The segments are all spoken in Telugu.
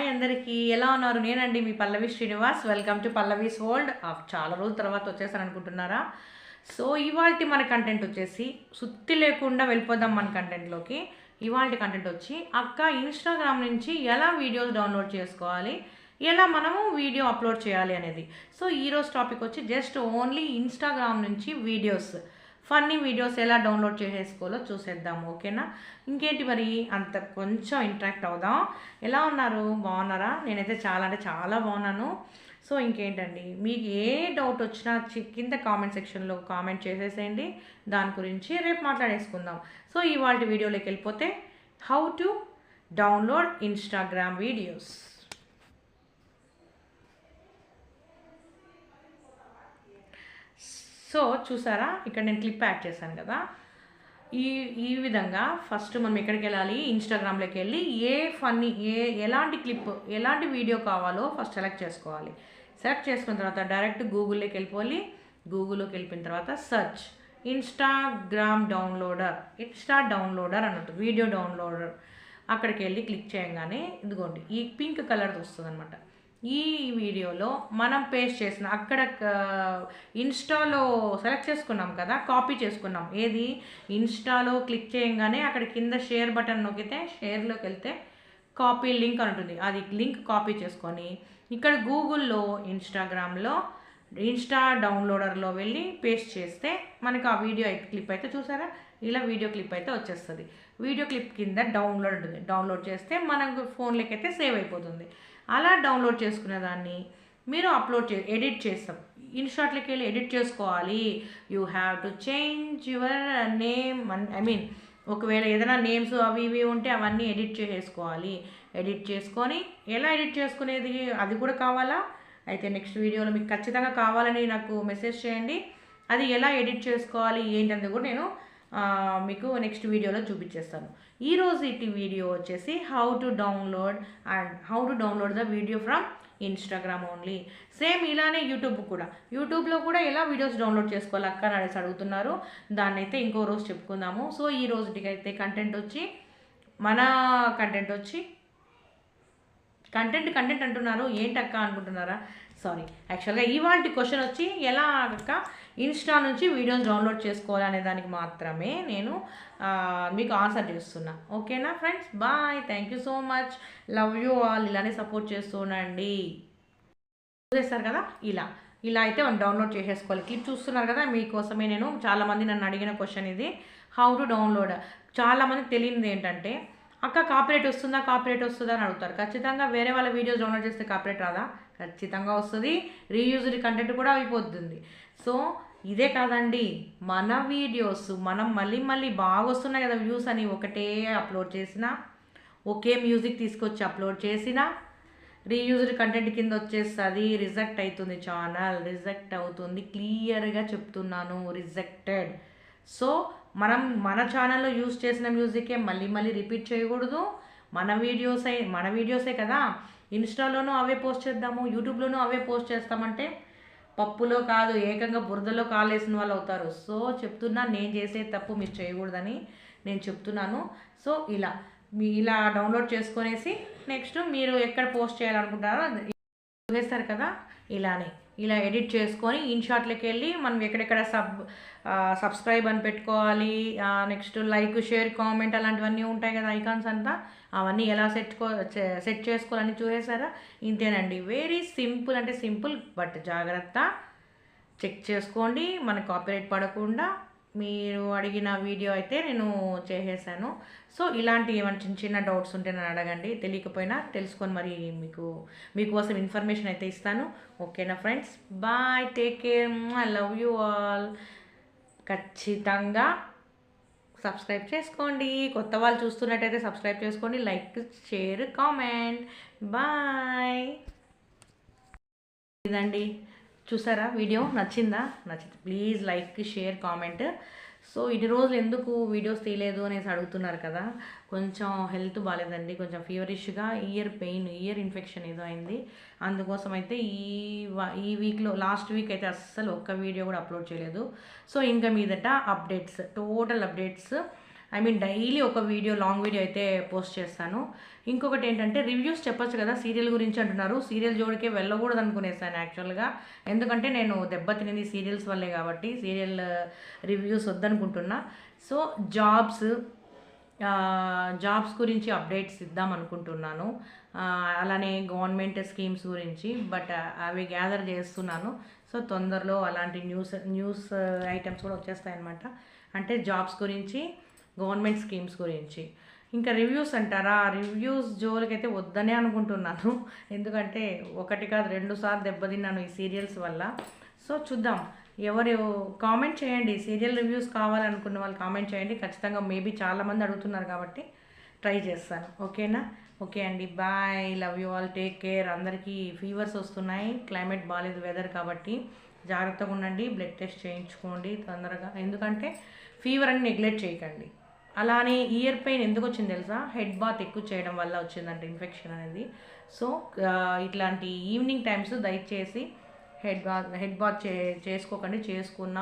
హాయ్ అందరికీ ఎలా ఉన్నారు? నేనండి మీ Pallavi Srinivas. Welcome to Pallavi's world. చాలా రోజుల తర్వాత వచ్చేసాను అనుకుంటున్నారా? సో ఇవాల్టి మన కంటెంట్ వచ్చేసి సుత్తి లేకుండా వెళ్ళిపోదాం మన కంటెంట్లోకి. ఇవాల్టి కంటెంట్ వచ్చి అక్క ఇన్స్టాగ్రామ్ నుంచి ఎలా వీడియోస్ డౌన్లోడ్ చేసుకోవాలి, ఎలా మనము వీడియో అప్లోడ్ చేయాలి అనేది. సో ఈరోజు టాపిక్ వచ్చి జస్ట్ ఓన్లీ ఇన్స్టాగ్రామ్ నుంచి వీడియోస్, ఫన్నీ వీడియోస్ ఎలా డౌన్లోడ్ చేసేసుకోవాలో చూసేద్దాము. ఓకేనా? ఇంకేంటి మరి, అంత కొంచెం ఇంటరాక్ట్ అవుదాం. ఎలా ఉన్నారు? బాగున్నారా? నేనైతే చాలా అంటే చాలా బాగున్నాను. సో ఇంకేంటండి, మీకు ఏ డౌట్ వచ్చినా కింద కామెంట్ సెక్షన్లో కామెంట్ చేసేసేయండి. దాని గురించి రేపు మాట్లాడేసుకుందాం. సో ఇవాళ వీడియోలోకి వెళ్ళిపోతే, how to download Instagram videos. So చూసారా, ఇక్కడ నేను క్లిప్ యాడ్ చేశాను కదా. ఈ ఈ విధంగా ఫస్ట్ మనం ఎక్కడికి వెళ్ళాలి, ఇన్స్టాగ్రామ్లోకి వెళ్ళి ఫన్నీ ఎలాంటి క్లిప్, ఎలాంటి వీడియో కావాలో ఫస్ట్ సెలెక్ట్ చేసుకోవాలి. సెలెక్ట్ చేసుకున్న తర్వాత డైరెక్ట్ గూగుల్లోకి వెళ్ళిపోవాలి. గూగుల్లోకి వెళ్ళిపోయిన తర్వాత సెర్చ్ ఇన్స్టాగ్రామ్ డౌన్లోడర్ అన్నట్టు, వీడియో డౌన్లోడర్. అక్కడికి వెళ్ళి క్లిక్ చేయగానే ఇదిగోండి ఈ పింక్ కలర్ వస్తుంది అనమాట. ఈ వీడియోలో మనం పేస్ట్ చేసిన అక్కడ ఇన్స్టాలో సెలెక్ట్ చేసుకున్నాం కదా, కాపీ చేసుకున్నాం. ఏది, ఇన్స్టాలో క్లిక్ చేయగానే అక్కడ కింద షేర్ బటన్ నొక్కితే షేర్లోకి వెళ్తే కాపీ లింక్ అని ఉంటుంది. అది లింక్ కాపీ చేసుకొని ఇక్కడ గూగుల్లో ఇన్స్టాగ్రామ్లో ఇన్స్టా డౌన్లోడర్లో వెళ్ళి పేస్ట్ చేస్తే మనకు ఆ వీడియో క్లిప్ అయితే చూసారా, ఇలా వీడియో క్లిప్ అయితే వచ్చేస్తుంది. వీడియో క్లిప్ కింద డౌన్లోడ్ ఉంటుంది. డౌన్లోడ్ చేస్తే మనకు ఫోన్లోకి అయితే సేవ్ అయిపోతుంది. అలా డౌన్లోడ్ చేసుకునే దాన్ని మీరు ఎడిట్ చేస్తాం. ఇన్స్టాట్లోకి వెళ్ళి ఎడిట్ చేసుకోవాలి. You have to change your name, ఒకవేళ ఏదైనా నేమ్స్ అవి ఇవి ఉంటే అవన్నీ ఎడిట్ చేసేసుకోవాలి. ఎడిట్ చేసుకొని ఎలా ఎడిట్ చేసుకునేది అది కూడా కావాలా అయితే నెక్స్ట్ వీడియోలో మీకు ఖచ్చితంగా కావాలని నాకు మెసేజ్ చేయండి. అది ఎలా ఎడిట్ చేసుకోవాలి ఏంటంటే కూడా నేను మీకు నెక్స్ట్ వీడియోలో చూపించేస్తాను. ఈరోజు ఇటు వీడియో వచ్చేసి how to download the video from Instagram only. Same ఇలానే యూట్యూబ్లో కూడా ఎలా వీడియోస్ డౌన్లోడ్ చేసుకోవాలి అక్క అని అడుగుతున్నారు. దాన్ని అయితే ఇంకో రోజు చెప్పుకుందాము. సో ఈ రోజుకి అయితే మన కంటెంట్ వచ్చి కంటెంట్ అంటున్నారు ఏంటక్క అనుకుంటున్నారా? సారీ, యాక్చువల్గా ఇవాళ క్వశ్చన్ వచ్చి ఎలా అక్క ఇన్స్టా నుంచి వీడియోస్ డౌన్లోడ్ చేసుకోవాలి అనే దానికి మాత్రమే నేను మీకు ఆన్సర్ చేస్తున్నా. ఓకేనా friends? Bye, thank you so much, love you all. ఇలానే సపోర్ట్ చేస్తుండండి. చూసేస్తారు కదా, ఇలా అయితే మనం డౌన్లోడ్ చేసేసుకోవాలి. క్లిప్ చూస్తున్నారు కదా, మీకోసమే నేను చాలామంది నన్ను అడిగిన క్వశ్చన్ ఇది, హౌ టు డౌన్లోడ్. చాలామందికి తెలియనిది ఏంటంటే, అక్క కాపీరైట్ వస్తుందా అని అడుగుతారు. ఖచ్చితంగా వేరే వాళ్ళ వీడియోస్ డౌన్లోడ్ చేస్తే కాపీరైట్ రాదా? ఖచ్చితంగా వస్తుంది. రీయూజ్డ్ కంటెంట్ కూడా అయిపోతుంది. సో ఇదే కాదండి, మన వీడియోస్ మనం మళ్ళీ బాగా వస్తున్నాయి కదా వ్యూస్ అని ఒకటే అప్లోడ్ చేసినా, ఒకే మ్యూజిక్ తీసుకొచ్చి అప్లోడ్ చేసినా రీయూజ్డ్ కంటెంట్ కింద వచ్చేస్తుంది. రిజెక్ట్ అవుతుంది, ఛానల్ రిజెక్ట్ అవుతుంది. క్లియర్గా చెప్తున్నాను, రిజెక్టెడ్. సో మనం మన ఛానల్లో యూజ్ చేసిన మ్యూజికే మళ్ళీ రిపీట్ చేయకూడదు. మన వీడియోసే కదా, ఇన్స్టాలోనూ అవే పోస్ట్ చేద్దాము, యూట్యూబ్లోనూ అవే పోస్ట్ చేస్తామంటే పప్పులో కాదు ఏకంగా బురదలో కాలేసిన వాళ్ళు అవుతారు. సో చెప్తున్నా, నేను చేసే తప్పు మీరు చేయకూడదని నేను చెప్తున్నాను. సో ఇలా డౌన్లోడ్ చేసుకొనేసి నెక్స్ట్ మీరు ఎక్కడ పోస్ట్ చేయాలనుకుంటారో వేస్తారు కదా, ఇలా ఎడిట్ చేసుకొని ఇన్షాట్లోకి వెళ్ళి మనం ఎక్కడెక్కడ సబ్స్క్రైబ్ అని పెట్టుకోవాలి, నెక్స్ట్ లైక్, షేర్, కామెంట్ అలాంటివన్నీ ఉంటాయి కదా ఐకాన్స్ అంతా, అవన్నీ ఎలా సెట్ చేసుకోవాలని చూసేసారా? ఇంతేనండి, వెరీ సింపుల్, అంటే సింపుల్, బట్ జాగ్రత్త, చెక్ చేసుకోండి మనకు కాపీరైట్ పడకుండా. మీరు అడిగిన వీడియో అయితే నేను చేసేసాను. సో ఇలాంటి ఏమైనా చిన్న డౌట్స్ ఉంటే నన్ను అడగండి, తెలియకపోయినా తెలుసుకొని మరి మీకోసం ఇన్ఫర్మేషన్ అయితే ఇస్తాను. ఓకేనా friends? Bye, take care, I love you all. ఖచ్చితంగా సబ్స్క్రైబ్ చేసుకోండి. కొత్త వాళ్ళు చూస్తున్నట్టయితే సబ్స్క్రైబ్ చేసుకోండి, లైక్, షేర్, కామెంట్. బాయ్. ఇదండి, చూసారా వీడియో? నచ్చితే please like, share, comment. So ఇన్ని రోజులు ఎందుకు వీడియోస్ తీయలేదు అనేసి అడుగుతున్నారు కదా, కొంచెం హెల్త్ బాగాలేదండి, కొంచెం ఫీవరిష్గా, ఇయర్ ఇన్ఫెక్షన్ ఏదో అయింది. అందుకోసం అయితే ఈ వీక్లో లాస్ట్ వీక్ అయితే అస్సలు ఒక్క వీడియో కూడా అప్లోడ్ చేయలేదు. సో ఇంకా మీదట total updates I mean daily ఒక వీడియో, లాంగ్ వీడియో అయితే పోస్ట్ చేస్తాను. ఇంకొకటి ఏంటంటే రివ్యూస్ చెప్పొచ్చు కదా సీరియల్ గురించి అంటున్నారు. సీరియల్ జోడికే వెళ్ళకూడదు అనుకునేసాను యాక్చువల్గా. ఎందుకంటే నేను దెబ్బతినేది సీరియల్స్ వల్లే కాబట్టి సీరియల్ రివ్యూస్ వద్దనుకుంటున్నా. సో జాబ్స్ గురించి అప్డేట్స్ ఇద్దాం అనుకుంటున్నాను. అలానే గవర్నమెంట్ స్కీమ్స్ గురించి, బట్ అవి గ్యాదర్ చేస్తున్నాను. సో తొందరలో అలాంటి న్యూస్ ఐటమ్స్ కూడా వచ్చేస్తాయన్నమాట. అంటే జాబ్స్ గురించి, గవర్నమెంట్ స్కీమ్స్ గురించి. ఇంకా రివ్యూస్ అంటారా, రివ్యూస్ జోలికైతే వద్దనే అనుకుంటున్నాను. ఎందుకంటే ఒకటి కాదు 2 సార్లు దెబ్బతిన్నాను ఈ సీరియల్స్ వల్ల. సో చూద్దాం, ఎవరు కామెంట్ చేయండి, సీరియల్ రివ్యూస్ కావాలనుకున్న వాళ్ళు కామెంట్ చేయండి. ఖచ్చితంగా మేబీ చాలామంది అడుగుతున్నారు కాబట్టి ట్రై చేస్తాను. ఓకేనా? ఓకే అండి, bye, love you all, take care. అందరికీ ఫీవర్స్ వస్తున్నాయి, క్లైమేట్ బాగాలేదు, వెదర్ కాబట్టి జాగ్రత్తగా ఉండండి. బ్లడ్ టెస్ట్ చేయించుకోండి తొందరగా, ఎందుకంటే ఫీవర్ అని నెగ్లెక్ట్ చేయకండి. అలానే ఇయర్ పెయిన్ ఎందుకు వచ్చింది తెలుసా? హెడ్ బాత్ ఎక్కువ చేయడం వల్ల వచ్చిందంటే ఇన్ఫెక్షన్ అనేది. సో ఇట్లాంటి ఈవినింగ్ టైమ్స్ దయచేసి హెడ్ బాత్ చేసుకోకండి. చేసుకున్న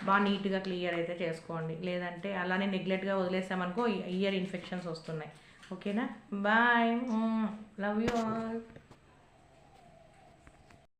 బాగా నీట్గా క్లియర్ అయితే చేసుకోండి. లేదంటే అలానే నెగ్లెక్ట్గా వదిలేసామనుకో ఇయర్ ఇన్ఫెక్షన్స్ వస్తున్నాయి. ఓకేనా? Bye, love you all.